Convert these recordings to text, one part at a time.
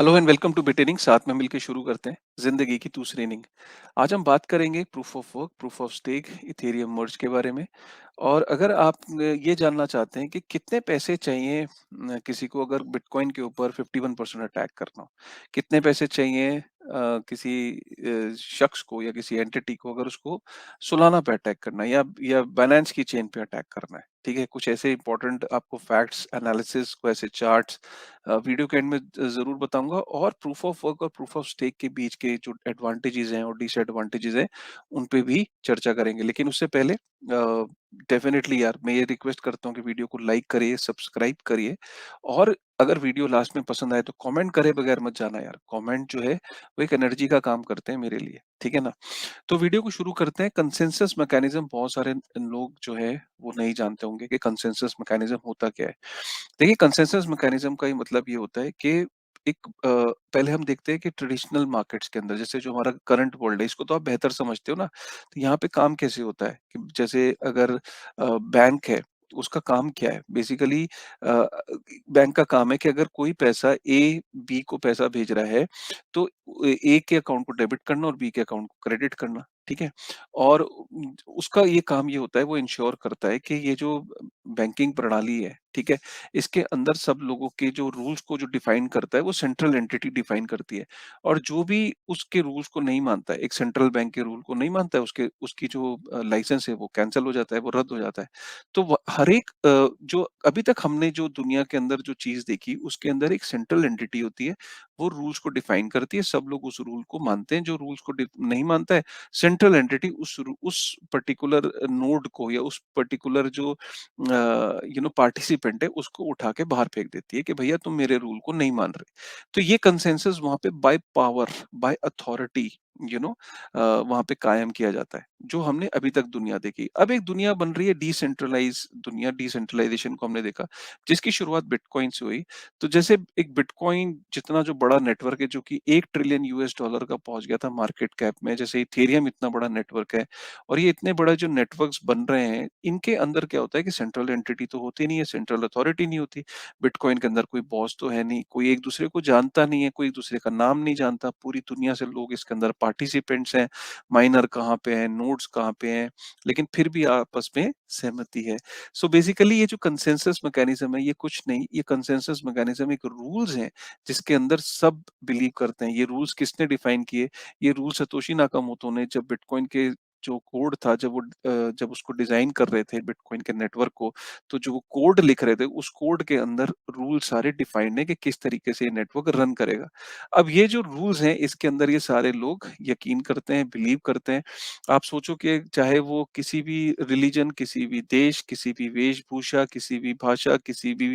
Hello and welcome to Bitenning. साथ में मिलकर शुरू करते हैं जिंदगी की दूसरी इनिंग। आज हम बात करेंगे proof of work, proof of stake, Ethereum merge के बारे में। और अगर आप ये जानना चाहते हैं कि कितने पैसे चाहिए किसी को अगर बिटकॉइन के ऊपर 51% अटैक करना हो, कितने पैसे चाहिए किसी शख्स को या किसी एंटिटी को अगर उसको सुलाना पे अटैक करना है या बाइनेंस की चेन पे अटैक करना है, ठीक है, कुछ ऐसे इंपॉर्टेंट आपको फैक्ट्स एनालिसिस को ऐसे चार्ट्स वीडियो के एंड में ज़रूर बताऊँगा। और प्रूफ ऑफ वर्क और प्रूफ ऑफ स्टेक के बीच के जो एडवांटेजेस हैं और डिसएडवांटेजेस हैं, उन पे भी चर्चा करेंगे। लेकिन उससे पहले डेफ़िनिटली यार मैं ये रिक्वेस्ट करता हूँ कि वीडियो को लाइक करिए, सब्सक्राइब करिए और अगर वीडियो लास्ट में पसंद आए तो कमेंट करे बगैर मत जाना यार। कमेंट जो है वो एक एनर्जी का काम करते हैं मेरे लिए, ठीक है ना? तो वीडियो को शुरू करते हैं। कंसेंसस मैकेनिज़्म बहुत सारे लोग जो है वो नहीं जानते होंगे कि कंसेंसस मैकेनिज़्म होता क्या है। देखिए कंसेंसस मैकेनिज्म का ही मतलब ये होता है कि एक पहले हम देखते हैं कि ट्रेडिशनल मार्केट्स के अंदर जैसे जो हमारा करंट वर्ल्ड है इसको तो आप बेहतर समझते हो ना। तो यहाँ पे काम कैसे होता है कि जैसे अगर बैंक है, उसका काम क्या है बेसिकली। बैंक का काम है कि अगर कोई पैसा ए बी को पैसा भेज रहा है तो ए के अकाउंट को डेबिट करना और बी के अकाउंट को क्रेडिट करना, ठीक है। और उसका ये काम ये होता है, वो इंश्योर करता है कि ये जो बैंकिंग प्रणाली है, ठीक है, इसके अंदर सब लोगों के जो रूल्स को जो डिफाइन करता है वो सेंट्रल एंटिटी डिफाइन करती है। और जो भी उसके रूल्स को नहीं मानता है, एक सेंट्रल बैंक के रूल को नहीं मानता है, उसके उसकी जो लाइसेंस है वो कैंसिल हो जाता है, वो रद्द हो जाता है। तो हर एक जो अभी तक हमने जो दुनिया के अंदर जो चीज देखी उसके अंदर एक सेंट्रल एंटिटी होती है, वो रूल्स को डिफाइन करती है, सब लोग उस रूल को मानते हैं। जो रूल्स को नहीं मानता है, सेंट्रल एंटिटी उस पर्टिकुलर नोड को या उस पर्टिकुलर जो पार्टिसिपेंट है उसको उठा के बाहर फेंक देती है कि भैया तुम मेरे रूल को नहीं मान रहे। तो ये कंसेंसस वहां पे बाय पावर, बाय अथॉरिटी, वहां पे कायम किया जाता है, जो हमने अभी तक दुनिया देखी। अब एक दुनिया बन रही है डिसेंट्रलाइज दुनिया, डिसेंट्रलाइजेशन को हमने देखा, जिसकी शुरुआत बिटकॉइन से हुई। तो जैसे एक बिटकॉइन जितना जो बड़ा नेटवर्क है जो कि 1 ट्रिलियन यूएस डॉलर का पहुंच गया था मार्केट कैप में, जैसे इथेरियम इतना बड़ा नेटवर्क है। और ये इतने बड़े जो नेटवर्क्स बन रहे हैं, इनके अंदर क्या होता है कि सेंट्रल एंटिटी तो होती नहीं है, सेंट्रल अथॉरिटी नहीं होती। बिटकॉइन के अंदर कोई बॉस तो है नहीं, कोई एक दूसरे को जानता नहीं है, कोई एक दूसरे का नाम नहीं जानता, पूरी दुनिया से लोग इसके अंदर पार्टिसिपेंट्स हैं, माइनर कहाँ पे हैं, नोड्स कहाँ पे हैं, लेकिन फिर भी आपस में सहमति है। सो बेसिकली ये जो कंसेंसस मैकेनिज्म है, ये कुछ नहीं, ये कंसेंसस मैकेनिज्म एक रूल्स है जिसके अंदर सब बिलीव करते हैं। ये रूल्स किसने डिफाइन किए? ये रूल सतोशी नाकामोटो ने जब बिटकॉइन के जो कोड था, जब उसको डिजाइन कर रहे थे बिटकॉइन के नेटवर्क को, तो जो वो कोड लिख रहे थे उस कोड के अंदर रूल सारे डिफाइंड है कि किस तरीके से ये नेटवर्क रन करेगा। अब ये जो रूल्स हैं इसके अंदर ये सारे लोग यकीन करते हैं, बिलीव करते हैं। आप सोचो कि चाहे वो किसी भी रिलीजन, किसी भी देश, किसी भी वेशभूषा, किसी भी भाषा, किसी भी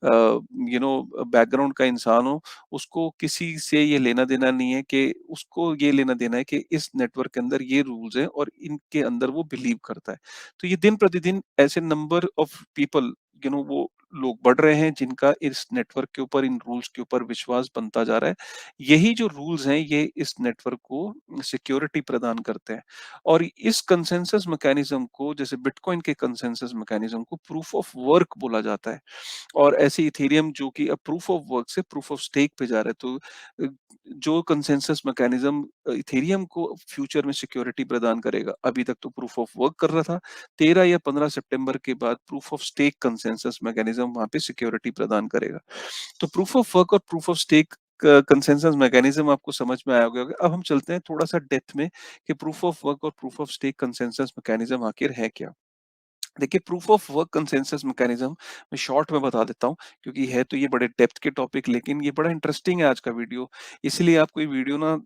बैकग्राउंड का इंसान हो, उसको किसी से ये लेना-देना नहीं है कि उसको ये लेना-देना है कि इस नेटवर्क के अंदर ये रूल्स हैं और इनके अंदर वो बिलीव करता है। तो ये दिन-प्रतिदिन ऐसे नंबर ऑफ पीपल, वो लोग बढ़ रहे हैं जिनका इस नेटवर्क के ऊपर, इन रूल्स के ऊपर विश्वास बनता जा रहा है। यही जो रूल्स हैं ये इस नेटवर्क को सिक्योरिटी प्रदान करते हैं। और इस कंसेंसस मैकेनिज्म को, जैसे बिटकॉइन के कंसेंसस मैकेनिज्म को प्रूफ ऑफ वर्क बोला जाता है। और ऐसे इथेरियम जो कि अब प्रूफ ऑफ वर्क से प्रूफ ऑफ स्टेक पे जा रहा है। तो जो कंसेंसस मैकेनिज्म इथेरियम को फ्यूचर में सिक्योरिटी प्रदान करेगा, अभी तक तो प्रूफ ऑफ वर्क कर रहा था। 13 या 15 सितंबर के बाद proof of stake consensus mechanism वहां पे सिक्योरिटी प्रदान करेगा। तो प्रूफ ऑफ वर्क और proof of stake consensus mechanism आपको समझ में आया होगा। अब हम चलते हैं थोड़ा सा डेप्थ में कि प्रूफ ऑफ वर्क और proof of stake consensus mechanism आखिर है क्या। देखिए proof of work consensus mechanism मैं शॉर्ट में बता देता हूँ, क्योंकि है तो ये बड़े डेप्थ के टॉपिक, लेकिन ये बड़ा इंटरेस्टिंग है आज का वीडियो। इसलिए आपको ये वीडियो ना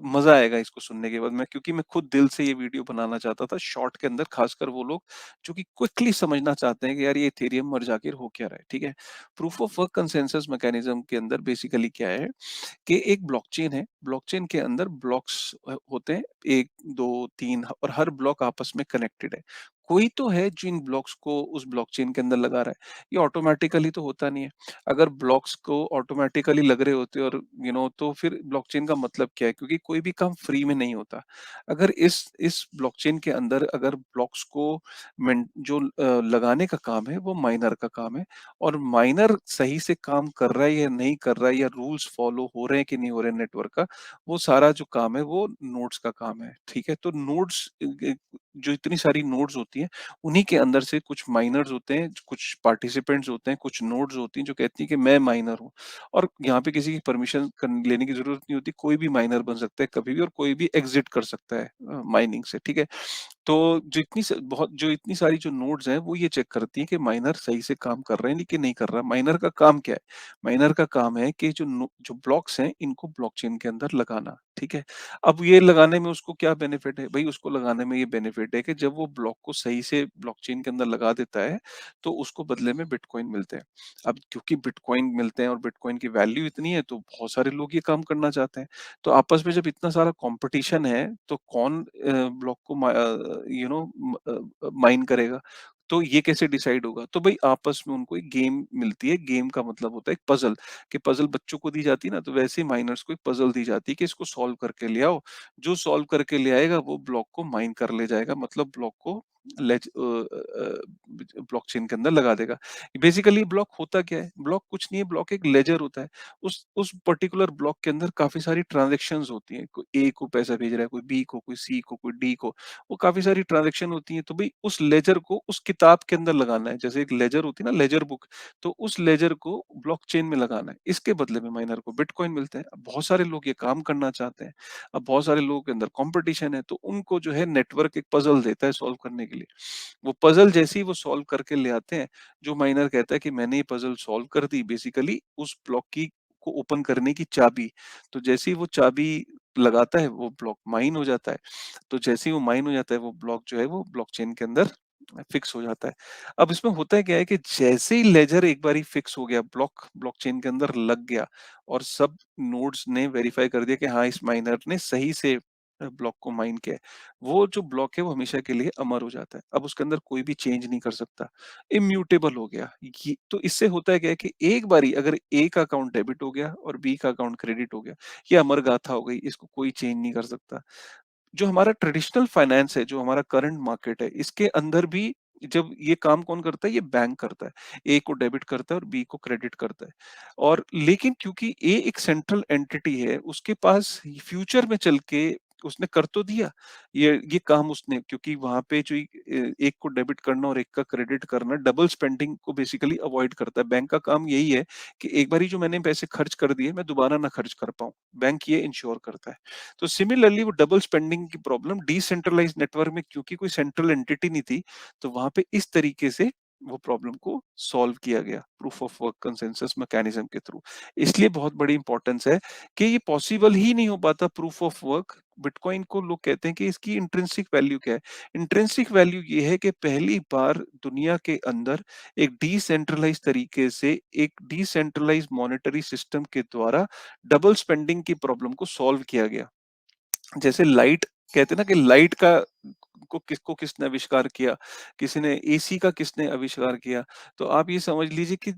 मजा आएगा इसको सुनने के बाद। क्योंकि मैं खुद दिल से ये वीडियो बनाना चाहता था शॉर्ट के अंदर, खासकर वो लोग जो कि क्विकली समझना चाहते हैं कि यार ये इथेरियम मर्ज आखिर हो क्या रहा है, ठीक है। Proof of work consensus mechanism के अंदर बेसिकली क्या है कि एक ब्लॉकचेन है, ब्लॉकचेन के अंदर ब्लॉक्स होते हैं 1, 2, 3, और हर ब्लॉक आपस में कनेक्टेड है। कोई तो है जो इन ब्लॉक्स को उस ब्लॉकचेन के अंदर लगा रहा है। ये ऑटोमैटिकली तो होता नहीं है। अगर ब्लॉक्स को ऑटोमैटिकली लग रहे होते और तो फिर ब्लॉकचेन का मतलब क्या है? क्योंकि कोई भी काम फ्री में नहीं होता। अगर इस ब्लॉकचेन के अंदर अगर ब्लॉक्स को लगाने का काम है वो माइनर का काम है और माइनर सही से काम कर रहा है या नहीं कर रहा है या रूल्स फॉलो हो रहे हैं कि नहीं हो रहे हैं नेटवर्क का, वो सारा जो काम है वो नोड्स का काम है। ठीक है? तो नोड्स जो इतनी सारी नोड्स होती हैं, उन्हीं के अंदर से कुछ माइनर्स होते हैं, कुछ पार्टिसिपेंट्स होते हैं, कुछ नोड्स होती हैं जो कहती हैं कि मैं माइनर हूँ और यहाँ पे किसी की परमिशन लेने की जरूरत नहीं होती, कोई भी माइनर बन सकता है कभी भी और कोई भी एग्जिट कर सकता है माइनिंग से। ठीक है? तो जो इतनी सारी जो नोड्स हैं वो ये चेक करती हैं कि माइनर सही से काम कर रहे हैं कि नहीं कर रहा। माइनर का काम क्या है? माइनर का काम है कि जो ब्लॉक्स हैं इनको ब्लॉकचेन के अंदर लगाना। ठीक है? अब ये लगाने में उसको क्या बेनिफिट है? भाई उसको लगाने में ये बेनिफिट है कि जब वो ब्लॉक को सही से ब्लॉकचेन के अंदर लगा देता है, तो उसको बदले में बिटकॉइन मिलते हैं। अब क्योंकि बिटकॉइन मिलते हैं और बिटकॉइन की वैल्यू इतनी है तो बहुत सारे लोग ये काम करना चाहते हैं। तो आपस में जब इतना सारा कंपटीशन है तो कौन ब्लॉक को माइन करेगा? तो ये कैसे डिसाइड होगा? तो भाई आपस में उनको एक गेम मिलती है। गेम का मतलब होता है एक पजल, कि पजल बच्चों को दी जाती है ना, तो वैसे ही माइनर्स को एक पजल दी जाती है कि इसको सॉल्व करके ले आओ। जो सॉल्व करके ले आएगा वो ब्लॉक को माइन कर ले जाएगा, मतलब ब्लॉक को ब्लॉकचेन के अंदर लगा देगा। बेसिकली ब्लॉक होता क्या है? ब्लॉक कुछ नहीं है, ब्लॉक एक लेजर होता है। उस पर्टिकुलर ब्लॉक के अंदर काफ़ी सारी ट्रांज़ैक्शंस होती हैं। कोई ए को पैसा भेज रहा है, कोई बी को, कोई सी को, कोई डी को, वो काफ़ी सारी ट्रांज़ैक्शन होती हैं। तो भई उस लेजर को उस किताब के अंदर लगाना है। जैसे एक लेजर होती है ना, लेजर बुक, तो उस लेजर को ब्लॉकचेन में लगाना है। इसके बदले में माइनर को बिटकॉइन मिलते हैं। अब बहुत सारे लोग ये काम करना चाहते हैं। अब बहुत सारे लोगों के अंदर कॉम्पिटिशन है, तो उनको जो है नेटवर्क एक पज़ल देता है सॉल्व करने के लिए। वो पज़ल जैसे ही वो सॉल्व करके ले आते हैं, जो माइनर कहता है कि मैंने ये पज़ल सॉल्व कर दी, बेसिकली उस ब्लॉक की को ओपन करने की चाबी। तो जैसे ही वो चाबी लगाता है, वो ब्लॉक माइन हो जाता है। तो जैसे ही वो माइन हो जाता है, वो ब्लॉक जो है वो ब्लॉकचेन के अंदर फिक्स हो जाता है। अब इसमें होता है क्या है कि जैसे ही लेजर एक बारी फिक्स हो गया, ब्लॉकचेन के अंदर लग गया और सब नोड्स ने वेरीफाई कर दिया कि हाँ, इस माइनर ने सही से ब्लॉक को माइन किया है। वो जो ब्लॉक है वो हमेशा के लिए अमर हो जाता है। अब उसके अंदर कोई भी चेंज नहीं कर सकता। इम्यूटेबल हो गया। ये तो इससे होता है क्या है कि एक बारी अगर ए का अकाउंट डेबिट हो गया और बी का अकाउंट क्रेडिट हो गया, ये अमर गाथा हो गई, इसको कोई चेंज नहीं कर सकता। जो हमारा ट्रेडिशनल फाइनेंस है, जो हमारा करंट मार्केट है, इसके अंदर भी जब ये काम कौन करता है? ये बैंक करता है। ए को डेबिट करता है और बी को क्रेडिट करता है। और लेकिन क्योंकि ए एक सेंट्रल एंटिटी है, उसके पास फ्यूचर में चल के उसने कर तो दिया। ये काम उसने, क्योंकि वहाँ पे जो एक को डेबिट करना और एक का क्रेडिट करना डबल स्पेंडिंग को बेसिकली अवॉइड करता है। बैंक का काम यही है कि एक बारी जो मैंने पैसे खर्च कर दिए, मैं दोबारा ना खर्च कर पाऊँ। बैंक ये इंश्योर करता है। तो सिमिलरली वो डबल स्पेंडिंग की प्रॉब्लम डिसेंट्रलाइज्ड नेटवर्क में, क्योंकि कोई सेंट्रल एंटिटी नहीं थी, तो वहां पे इस तरीके से वो प्रॉब्लम को सॉल्व किया गया proof of work consensus mechanism के थ्रू। इसलिए बहुत बड़ी इंपॉर्टेंस है कि ये पॉसिबल ही नहीं हो पाता प्रूफ ऑफ वर्क। बिटकॉइन को लोग कहते हैं कि इसकी इंट्रिंसिक वैल्यू क्या है? इंट्रिंसिक वैल्यू ये है कि पहली बार दुनिया के अंदर एक डिसेंट्रलाइज तरीके से एक डिसेंट्रलाइज मॉनेटरी सिस्टम के द्वारा डबल स्पेंडिंग की प्रॉब्लम को सॉल्व किया गया। जैसे लाइट, कहते हैं ना कि लाइट का किसको किसने आविष्कार किया, किसी ने एसी का किसने आविष्कार किया, तो आप ये समझ लीजिए कि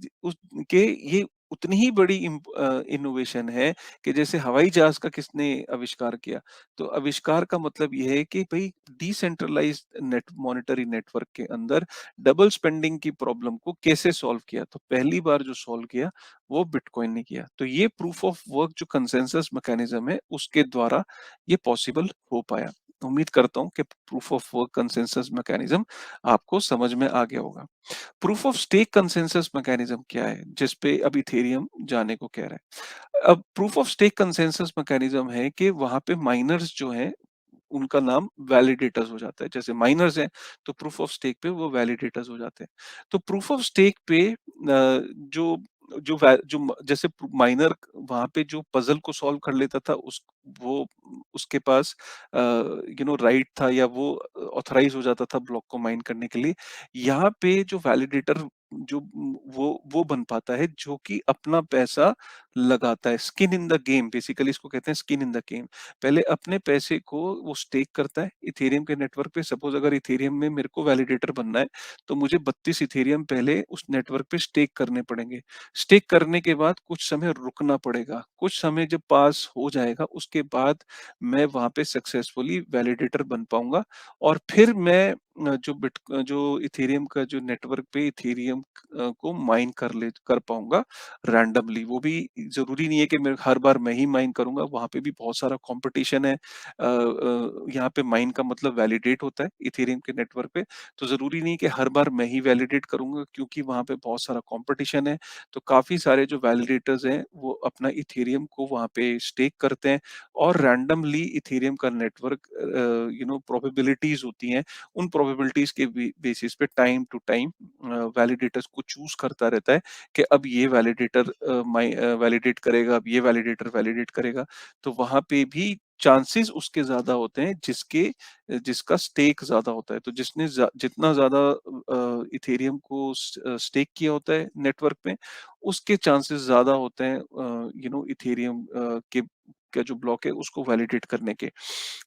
के ये उतनी ही बड़ी इनोवेशन है कि जैसे हवाई जहाज का किसने आविष्कार किया। तो आविष्कार का मतलब ये है कि भाई डिसेंट्रलाइज्ड मॉनेटरी नेटवर्क के अंदर डबल स्पेंडिंग की प्रॉब्लम को कैसे सॉल्व किया, तो पहली बार जो सॉल्व किया वो बिटकॉइन ने किया। तो ये प्रूफ ऑफ वर्क जो कंसेंसस मैकेनिज्म है उसके द्वारा ये पॉसिबल हो पाया। उम्मीद करता हूँ कि proof of work consensus mechanism आपको समझ में आ गया होगा। Proof of stake consensus mechanism क्या है, जिस पे अब इथेरियम जाने को कह रहा है। अब proof of stake consensus mechanism है कि वहां पे माइनर्स जो हैं उनका नाम वैलिडेटर्स हो जाता है। जैसे माइनर्स हैं तो प्रूफ ऑफ स्टेक पे वो वैलिडेटर्स हो जाते हैं। तो प्रूफ ऑफ स्टेक पे जो जैसे माइनर वहां पे जो पजल को सॉल्व कर लेता था, वो उसके पास राइट था या वो ऑथराइज हो जाता था ब्लॉक को माइन करने के लिए। यहाँ पे जो वैलिडेटर जो वो बन पाता है जो कि अपना पैसा लगाता है। Skin in the game basically इसको कहते हैं स्किन इन द गेम। पहले अपने पैसे को वो स्टेक करता है इथेरियम के नेटवर्क पे। सपोज़ अगर इथेरियम में मेरे को वैलिडेटर बनना है, तो मुझे 32 इथेरियम पहले उस नेटवर्क पे स्टेक करने पड़ेंगे। स्टेक करने के बाद कुछ समय रुकना पड़ेगा। कुछ समय जब पास हो जाएगा, उसके बाद मैं वहाँ पे सक्सेसफुली वैलिडेटर बन पाऊँगा और फिर मैं जो इथेरियम का जो नेटवर्क पे इथेरियम को माइन कर पाऊँगा रैंडमली। वो भी ज़रूरी नहीं है कि मैं हर बार मैं ही माइन करूँगा, वहाँ पे भी बहुत सारा कॉम्पिटिशन है। यहाँ पे माइन का मतलब वैलिडेट होता है इथेरियम के नेटवर्क पे, तो ज़रूरी नहीं कि हर बार मैं ही वैलिडेट करूँगा क्योंकि वहाँ पे बहुत सारा कॉम्पिटिशन है। तो काफ़ी सारे जो वैलिडेटर्स हैं, वो अपना इथेरियम को वहाँ पे स्टेक करते हैं और रैंडमली इथेरियम का नेटवर्क प्रोबेबिलिटीज़ होती हैं, उन प्रोबेबिलिटीज़ के बेसिस पे टाइम टू टाइम वैलिडेटर्स को चूज़ करता रहता है कि अब ये वैलिडेटर वैलिडेट करेगा, अब ये वैलिडेटर वैलिडेट करेगा। तो वहाँ पे भी चांसेस उसके ज़्यादा होते हैं जिसका स्टेक ज़्यादा होता है। तो जितना ज़्यादा इथेरियम को स्टेक किया होता है नेटवर्क में, उसके चांसेस ज़्यादा होते हैं इथेरियम के का जो ब्लॉक है उसको वैलिडेट करने के।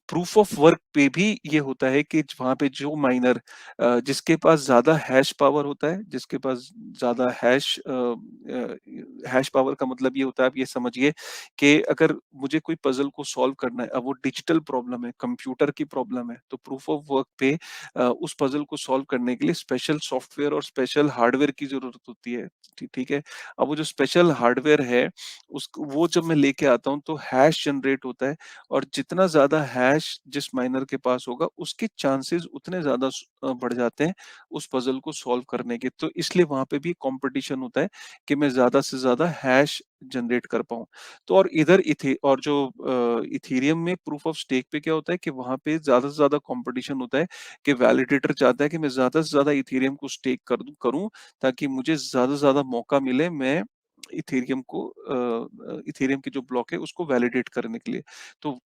प्रूफ ऑफ वर्क पे भी ये होता है कि वहाँ पे जो माइनर जिसके पास ज़्यादा हैश पावर होता है, जिसके पास ज़्यादा हैश पावर का मतलब ये होता है, आप ये समझिए कि अगर मुझे कोई पज़ल को सॉल्व करना है, अब वो डिजिटल प्रॉब्लम है, कंप्यूटर की प्रॉब्लम है, तो प्रूफ ऑफ वर्क पे उस पज़ल को सॉल्व करने के लिए स्पेशल सॉफ्टवेयर और स्पेशल हार्डवेयर की ज़रूरत होती है। ठीक है? अब वो जो स्पेशल हार्डवेयर है, वो जब मैं लेके आता हूँ, तो हैश जनरेट होता है और जितना ज़्यादा हैश जिस माइनर के पास होगा, उसके चांसेस उतने ज़्यादा बढ़ जाते हैं उस पज़ल को सॉल्व करने के। तो इसलिए वहाँ पे भी कॉम्पिटिशन होता है कि मैं ज़्यादा से ज़्यादा हैश जनरेट कर पाऊँ। तो और इधर इथेरियम में प्रूफ ऑफ स्टेक पे क्या होता है कि वहाँ पे ज़्यादा से ज़्यादा कॉम्पिटिशन होता है कि वैलिडेटर चाहता है कि मैं ज़्यादा से ज़्यादा इथेरियम को स्टेक करूँ ताकि मुझे ज़्यादा से ज़्यादा मौका मिले मैं इथेरियम की जो ब्लॉक है उसको वैलिडेट करने के लिए। तो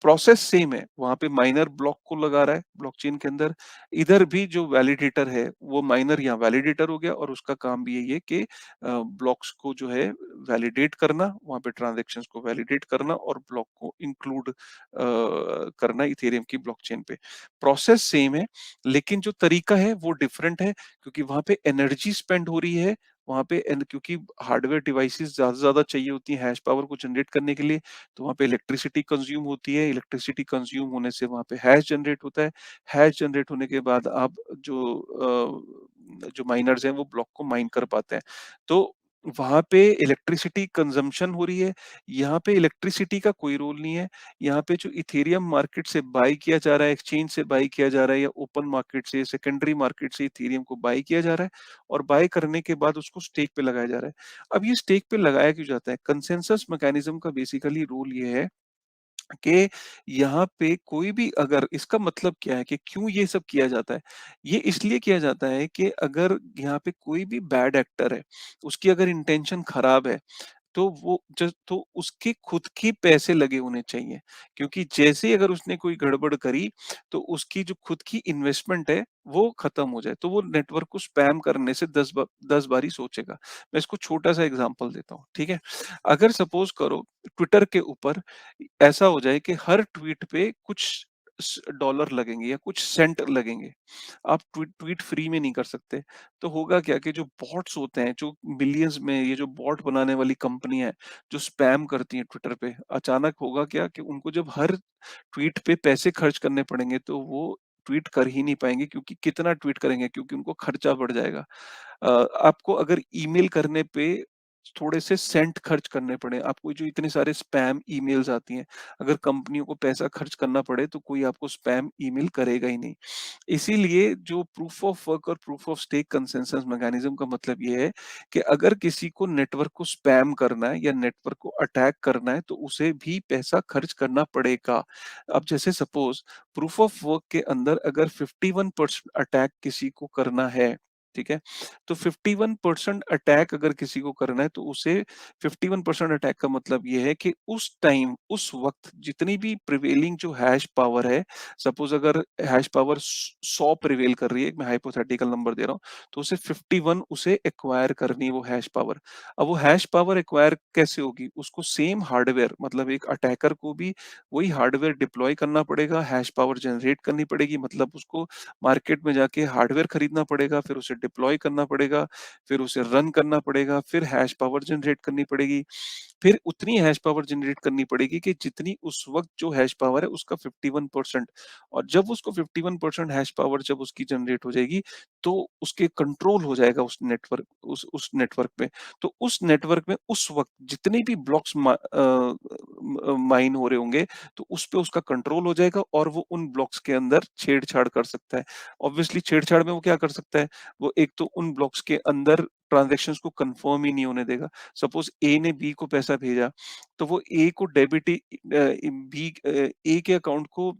प्रोसेस सेम है, वहाँ पे माइनर ब्लॉक को लगा रहा है ब्लॉकचेन के अंदर, इधर भी जो वैलिडेटर है, वो माइनर यहाँ वैलिडेटर हो गया और उसका काम भी यही है कि ब्लॉक्स को जो है वैलिडेट करना, वहाँ पे ट्रांज़ैक्शंस को वैलिडेट करना और ब्लॉक को इंक्लूड करना इथेरियम की ब्लॉकचेन पे। प्रोसेस सेम है, लेकिन जो तरीका है वो डिफरेंट है क्योंकि वहाँ पे एनर्जी स्पेंड हो रही है, वहाँ पे क्योंकि हार्डवेयर डिवाइसेज़ ज़्यादा से ज़्यादा चाहिए होती हैं हैश पावर को जनरेट करने के लिए, तो वहाँ पे इलेक्ट्रिसिटी कंज्यूम होती है, इलेक्ट्रिसिटी कंज्यूम होने से वहाँ पे हैश जनरेट होता है। हैश जनरेट होने के बाद आप जो माइनर्स हैं वो ब्लॉक को माइन कर पाते हैं। तो वहाँ पे इलेक्ट्रिसिटी कंज़म्पशन हो रही है, यहाँ पे इलेक्ट्रिसिटी का कोई रोल नहीं है। यहाँ पे जो इथेरियम मार्केट से बाय किया जा रहा है, एक्सचेंज से बाय किया जा रहा है या ओपन मार्केट से, सेकेंडरी मार्केट से इथेरियम को बाय किया जा रहा है और बाय करने के बाद उसको स्टेक पे लगाया जा रहा है। अब ये स्टेक पे लगाया क्यों जाता है? कंसेंसस मैकेनिज़्म का बेसिकली रूल ये है कि यहाँ पे कोई भी अगर इसका मतलब क्या है कि क्यों ये सब किया जाता है? ये इसलिए किया जाता है कि अगर यहाँ पे कोई भी बैड एक्टर है, उसकी अगर इंटेंशन खराब है, तो उसके खुद के पैसे लगे होने चाहिए। क्योंकि जैसे ही अगर उसने कोई गड़बड़ करी, तो उसकी जो खुद की इन्वेस्टमेंट है, वो खत्म हो जाए। तो वो नेटवर्क को स्पैम करने से 10 बारी सोचेगा। मैं इसको छोटा-सा एग्ज़ाम्पल देता हूँ, ठीक है? अगर सपोज़ करो ट्विटर के ऊपर ऐसा हो जाए कि हर ट्वीट पे कुछ डॉलर लगेंगे या कुछ सेंट लगेंगे। आप ट्वीट ट्वीट फ्री में नहीं कर सकते। तो होगा क्या कि जो बॉट्स होते हैं, जो मिलियंस में ये जो बॉट बनाने वाली कंपनियाँ हैं, जो स्पैम करती हैं ट्विटर पे, अचानक होगा क्या कि उनको जब हर ट्वीट पे पैसे खर्च करने पड़ेंगे, तो वो ट्वीट कर ही नहीं पाएँगे क्योंकि कितना ट्वीट करेंगे क्योंकि उनको खर्चा बढ़ जाएगा। आपको अगर ईमेल करने पे थोड़े से सेंट खर्च करने पड़े, आपको जो इतने सारे स्पैम ईमेल्स आती हैं, अगर कंपनियों को पैसा खर्च करना पड़े तो कोई आपको स्पैम ईमेल करेगा ही नहीं। इसीलिए जो प्रूफ ऑफ वर्क और proof of stake consensus mechanism का मतलब ये है कि अगर किसी को नेटवर्क को स्पैम करना है या नेटवर्क को अटैक करना है तो उसे भी पैसा खर्च करना पड़ेगा। अब जैसे सपोज प्रूफ ऑफ वर्क के अंदर अगर 51% अटैक किसी को करना है ठीक है? तो 51% अटैक अगर किसी को करना है तो उसे 51% अटैक का मतलब ये है कि उस टाइम, उस वक़्त जितनी भी प्रिवेलिंग जो हैश पावर है, सपोज़ अगर हैश पावर 100 प्रिवेल कर रही है, मैं हाइपोथेटिकल नंबर दे रहा हूँ, तो उसे 51 उसे एक्वायर करनी है वो हैश पावर। अब वो हैश पावर एक्वायर कैसे होगी? उसको सेम हार्डवेयर मतलब एक अटैकर को भी वही हार्डवेयर डिप्लॉय करना पड़ेगा, हैश पावर जनरेट करनी पड़ेगी, मतलब उसको मार्केट में जाके हार्डवेयर खरीदना पड़ेगा, फिर उसे डिप्लॉय करना पड़ेगा, फिर उसे रन करना पड़ेगा, फिर हैश पावर जनरेट करनी पड़ेगी। फिर उतनी हैश पावर जनरेट करनी पड़ेगी कि जितनी उस वक़्त जो हैश पावर है उसका 51%, और जब उसको 51% हैश पावर जब उसकी जनरेट हो जाएगी, तो उसके कंट्रोल हो जाएगा उस नेटवर्क पे। तो उस नेटवर्क में उस वक़्त जितने भी ब्लॉक्स माइन हो रहे होंगे, तो उस पे उसका कंट्रोल हो जाएगा और वो उन ब्लॉक्स के अंदर छेड़-छाड़ कर सकता है। ऑब्वियसली छेड़-छाड़ में वो क्या कर सकता है? वो एक तो उन ब्लॉक्स के अंदर ट्रांज़ैक्शंस को कन्फर्म ही नहीं होने देगा। सपोज़ ए ने बी को पैसा भेजा, तो वो ए को ए के अकाउंट को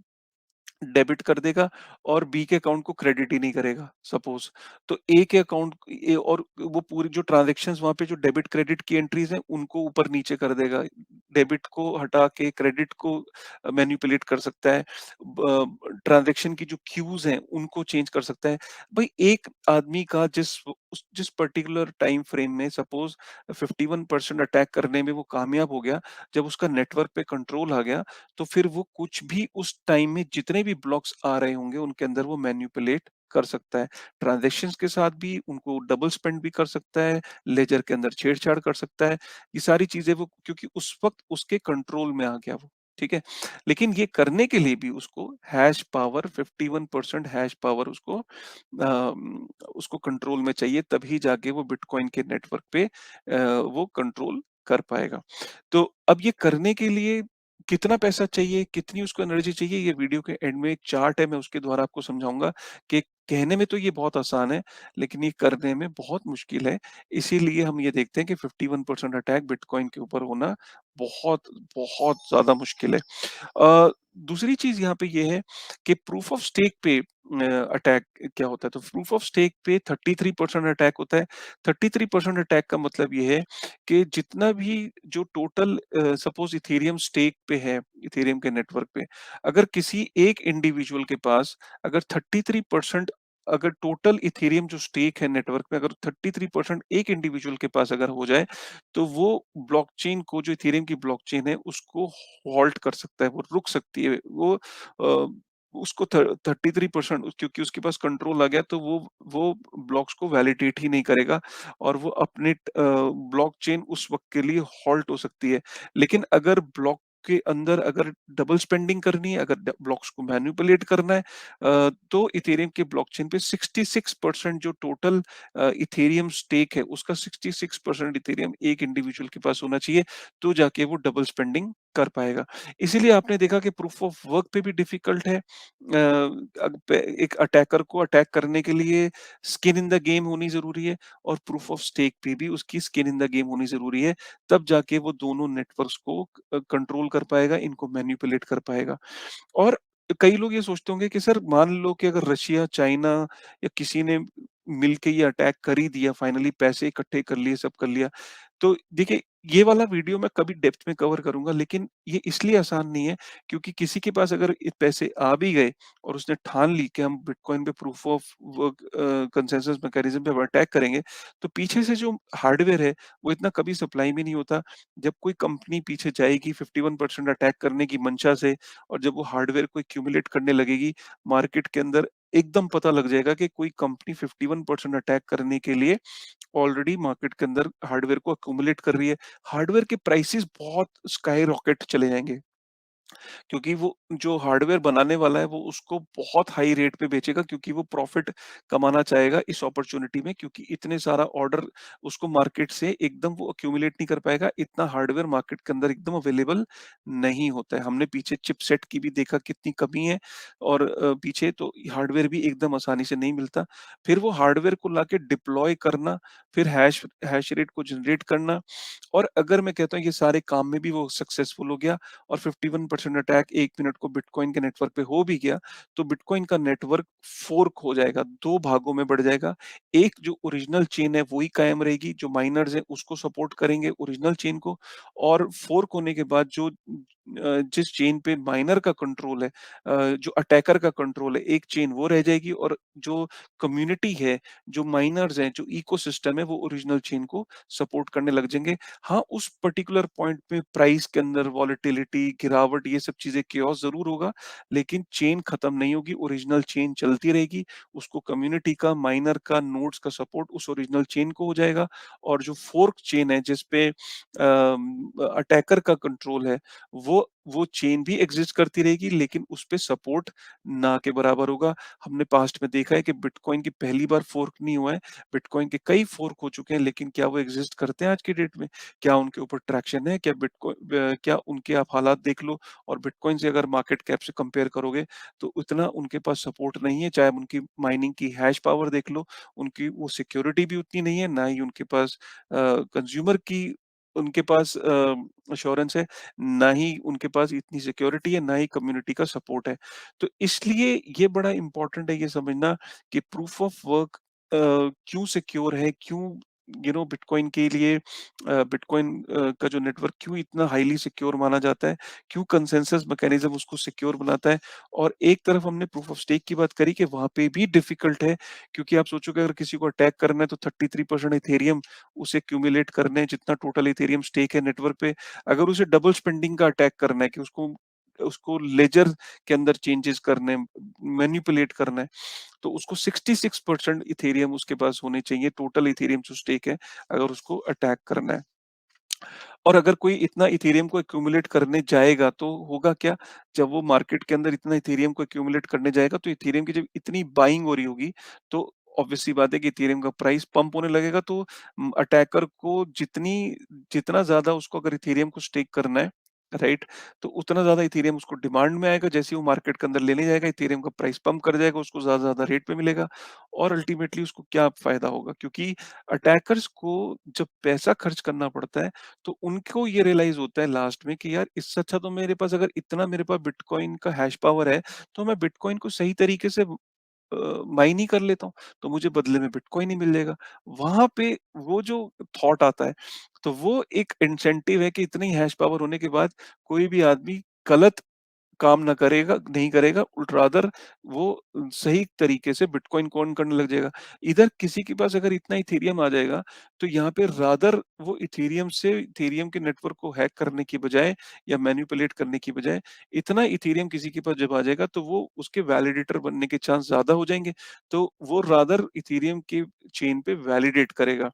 डेबिट कर देगा और बी के अकाउंट को क्रेडिट ही नहीं करेगा सपोज़। तो ए के अकाउंट ए और वो पूरी जो ट्रांज़ैक्शंस वहाँ पे जो डेबिट क्रेडिट की एंट्रीज़ हैं उनको ऊपर-नीचे कर देगा। डेबिट को हटा के क्रेडिट को मैनिपुलेट कर सकता है। ट्रांज़ैक्शन की जो क्यूज़ हैं उनको चेंज कर सकता है। भई एक आदमी का जिस पर्टिकुलर टाइम फ्रेम में सपोज़ 51% अटैक करने में वो कामयाब हो गया, जब उसका नेटवर्क पे कंट्रोल आ गया, तो फिर वो कुछ भी उस टाइम में जितने भी ब्लॉक्स आ रहे होंगे उनके अंदर वो मैनिपुलेट कर सकता है। ट्रांज़ैक्शंस के साथ भी उनको डबल स्पेंड भी कर सकता है, लेजर के अंदर छेड़-छाड़ कर सकता है। ये सारी चीज़ें वो क्योंकि उस वक़्त उसके कंट्रोल में आ गया वो, ठीक है? लेकिन ये करने के लिए भी उसको हैश पावर 51% हैश पावर उसको कंट्रोल में चाहिए, तभी जाके वो बिटकॉइन के नेटवर्क पे वो कंट्रोल कर पाएगा। तो अब ये करने के लिए कितना पैसा चाहिए, कितनी उसको एनर्जी चाहिए, ये वीडियो के एंड में एक चार्ट है, मैं उसके द्वारा आपको समझाऊँगा कि कहने में तो ये बहुत आसान है, लेकिन ये करने में बहुत मुश्किल है। इसीलिए हम ये देखते हैं कि 51% अटैक बिटकॉइन के ऊपर होना बहुत, बहुत ज़्यादा मुश्किल है। दूसरी चीज़ यहाँ पे ये है कि प्रूफ ऑफ स्टेक पे अटैक क्या होता है, तो प्रूफ ऑफ स्टेक पे 33% अटैक होता है। 33% अटैक का मतलब ये है कि जितना भी जो टोटल सपोज़ इथेरियम स्टेक पे है, इथेरियम के नेटवर्क पे, अगर किसी एक इंडिविजुअल के पास अगर 33% अगर टोटल इथेरियम जो स्टेक है नेटवर्क में अगर 33% एक इंडिविजुअल के पास अगर हो जाए, तो वो ब्लॉकचेन को जो इथेरियम की ब्लॉकचेन है उसको हॉल्ट कर सकता है, वो रुक सकती है। उसको 33% क्योंकि उसके पास कंट्रोल आ गया तो वो ब्लॉक्स को वैलिडेट ही नहीं करेगा और वो अपने ब्लॉकचेन उस वक़्त के लिए हॉल्ट हो सकती है। लेकिन अगर ब्लॉक के अंदर अगर डबल स्पेंडिंग करनी है, अगर ब्लॉक्स को मैनिपुलेट करना है तो इथेरियम के ब्लॉकचेन पे 66% जो टोटल इथेरियम स्टेक है, उसका 66% इथेरियम एक इंडिविजुअल के पास होना चाहिए, तो जाके वो डबल स्पेंडिंग कर पाएगा। इसीलिए आपने देखा कि प्रूफ ऑफ वर्क पे भी डिफ़िकल्ट है। एक अटैकर को अटैक करने के लिए स्किन इन द गेम होनी ज़रूरी है और प्रूफ ऑफ स्टेक पे भी उसकी स्किन इन द गेम होनी ज़रूरी है। तब जाके वो दोनों नेटवर्क्स को कंट्रोल कर पाएगा, इनको मैनिपुलेट कर पाएगा। और कई लोग ये सोचते होंगे कि सर मान लो कि अगर रशिया, चाइना या किसी ने मिलके ये अटैक कर ही दिया, फाइनली पैसे इकट्ठे कर लिए, सब कर लिया। तो देखिए, ये वाला वीडियो मैं कभी डेप्थ में कवर करूँगा, लेकिन ये इसलिए आसान नहीं है क्योंकि किसी के पास अगर पैसे आ भी गए और उसने ठान ली कि हम बिटकॉइन पे proof of work consensus mechanism पे अटैक करेंगे, तो पीछे से जो हार्डवेयर है, वो इतना कभी सप्लाई में नहीं होता। जब कोई कंपनी पीछे जाएगी 51% अटैक करने की मंशा से और जब वो हार्डवेयर को एक्यूमुलेट करने लगेगी, मार्केट के अंदर एकदम पता लग जाएगा कि कोई कंपनी 51% अटैक करने के लिए ऑलरेडी मार्केट के अंदर हार्डवेयर को एक्यूमुलेट कर रही है। हार्डवेयर के प्राइसेज़ बहुत स्काई रॉकेट चले जाएँगे। क्योंकि वो जो हार्डवेयर बनाने वाला है वो उसको बहुत हाई रेट पे बेचेगा क्योंकि वो प्रॉफिट कमाना चाहेगा इस अपॉर्च्युनिटी में क्योंकि इतने सारा ऑर्डर उसको मार्केट से एकदम वो एक्यूमुलेट नहीं कर पाएगा। इतना हार्डवेयर मार्केट के अंदर एकदम अवेलेबल नहीं होता है। हमने पीछे चिपसेट की भी देखा कितनी कमी है और पीछे तो हार्डवेयर भी एकदम आसानी से नहीं मिलता। फिर वो हार्डवेयर को लाके डिप्लॉय करना, फिर हैश हैश रेट को जनरेट करना और अगर मैं कहता हूँ ये सारे काम में भी वो सक्सेसफुल हो गया और 51% 50% अटैक 1 मिनट को बिटकॉइन के नेटवर्क पे हो भी गया, तो बिटकॉइन का नेटवर्क फ़ोर्क हो जाएगा, 2 भागों में बढ़ जाएगा। एक जो ओरिजिनल चेन है वही कायम रहेगी, जो माइनर्स हैं उसको सपोर्ट करेंगे ओरिजिनल चेन को, और फ़ोर्क होने के बाद जो जिस चेन पे माइनर का कंट्रोल है, जो अटैकर का कंट्रोल है, एक चेन वो रह जाएगी, और जो कम्युनिटी है, जो माइनर्स हैं, जो इकोसिस्टम है, वो ओरिजिनल चेन को सपोर्ट करने लग जाएँगे। हाँ, उस पर्टिकुलर पॉइंट पे प्राइस के अंदर वॉलेटिलिटी, गिरावट, ये सब चीज़ें chaos ज़रूर होगा, लेकिन चेन खत्म नहीं होगी, ओरिजिनल चेन चलती रहेगी। उसको कम्युनिटी का, माइनर का, नोड्स का सपोर्ट उस ओरिजिनल चेन को हो जाएगा, और जो फोर्क चेन है जिस पे अटैकर का कंट्रोल है, वो चेन भी एग्ज़िस्ट करती रहेगी, लेकिन उस पे सपोर्ट ना के बराबर होगा। हमने पास्ट में देखा है कि बिटकॉइन की पहली बार फोर्क नहीं हुआ है, बिटकॉइन के कई फोर्क हो चुके हैं, लेकिन क्या वो एग्ज़िस्ट करते हैं आज की डेट में? क्या उनके ऊपर ट्रैक्शन है? क्या उनके आप हालात देख लो, और बिटकॉइन से अगर मार्केट कैप से कंपेयर करोगे, तो उतना उनके पास सपोर्ट नहीं है। चाहे उनकी माइनिंग की हैश पावर देख लो, उनकी वो सिक्योरिटी भी उतनी नहीं है, ना ही उनके पास कंज़्यूमर की उनके पास एश्योरेंस है, ना ही उनके पास इतनी सिक्योरिटी है, ना ही कम्युनिटी का सपोर्ट है। तो इसलिए ये बड़ा इम्पोर्टेंट है ये समझना कि प्रूफ ऑफ वर्क क्यों सिक्योर है, क्यों बिटकॉइन के लिए बिटकॉइन का जो नेटवर्क क्यों इतना हाईली सिक्योर माना जाता है, क्यों कंसेंसस मैकेनिज्म उसको सिक्योर बनाता है। और एक तरफ हमने प्रूफ ऑफ स्टेक की बात करी कि वहाँ पे भी डिफिकल्ट है, क्योंकि आप सोचोगे अगर किसी को अटैक करना है तो 33% इथेरियम उसे एक्यूमुलेट करने हैं, जितना टोटल इथेरियम स्टेक है नेटवर्क पे। अगर उसे डबल स्पेंडिंग का अटैक करना है कि उसको उसको लेजर के अंदर चेंजेस करने हैं, मैनिपुलेट करना है, तो उसको 66% इथेरियम उसके पास होने चाहिए, टोटल इथेरियम जो स्टेक है, अगर उसको अटैक करना है। और अगर कोई इतना इथेरियम को एक्यूमुलेट करने जाएगा तो होगा क्या? जब वो मार्केट के अंदर इतना इथेरियम को एक्यूमुलेट करने जाएगा, तो इथेरियम की जब इतनी बाइंग हो रही होगी, तो ऑब्वियस सी बात है कि इथेरियम का प्राइस पंप होने लगेगा, तो अटैकर को जितना ज़्यादा उसको अगर इथेरियम को स्टेक करना है, राइट? तो उतना ज़्यादा इथेरियम उसको डिमांड में आएगा, जैसे ही वो मार्केट के अंदर लेने जाएगा, इथेरियम का प्राइस पंप कर जाएगा, उसको ज़्यादा से ज़्यादा रेट पे मिलेगा, और अल्टीमेटली उसको क्या फ़ायदा होगा? क्योंकि अटैकर्स को जब पैसा खर्च करना पड़ता है, तो उनको ये रियलाइज़ होता है लास्ट में कि यार इससे अच्छा तो मेरे पास बिटकॉइन का हैश पावर है, तो मैं बिटकॉइन को सही तरीके से माइन ही कर लेता हूँ, तो मुझे बदले में बिटकॉइन ही मिल जाएगा। वहाँ पे वो जो थॉट आता है, तो वो एक इंसेंटिव है कि इतनी हैश पावर होने के बाद कोई भी आदमी गलत काम ना करेगा नहीं करेगा, रादर वो सही तरीके से बिटकॉइन को अर्न करने लग जाएगा। इधर किसी के पास अगर इतना इथेरियम आ जाएगा, तो यहाँ पे रादर वो इथेरियम के नेटवर्क को हैक करने की बजाय या मैनिपुलेट करने की बजाय, इतना इथेरियम किसी के पास जब आ जाएगा, तो वो उसके वैलिडेटर बनने के चांस ज़्यादा हो जाएँगे। तो वो रादर इथेरियम के चेन पे वैलिडेट करेगा,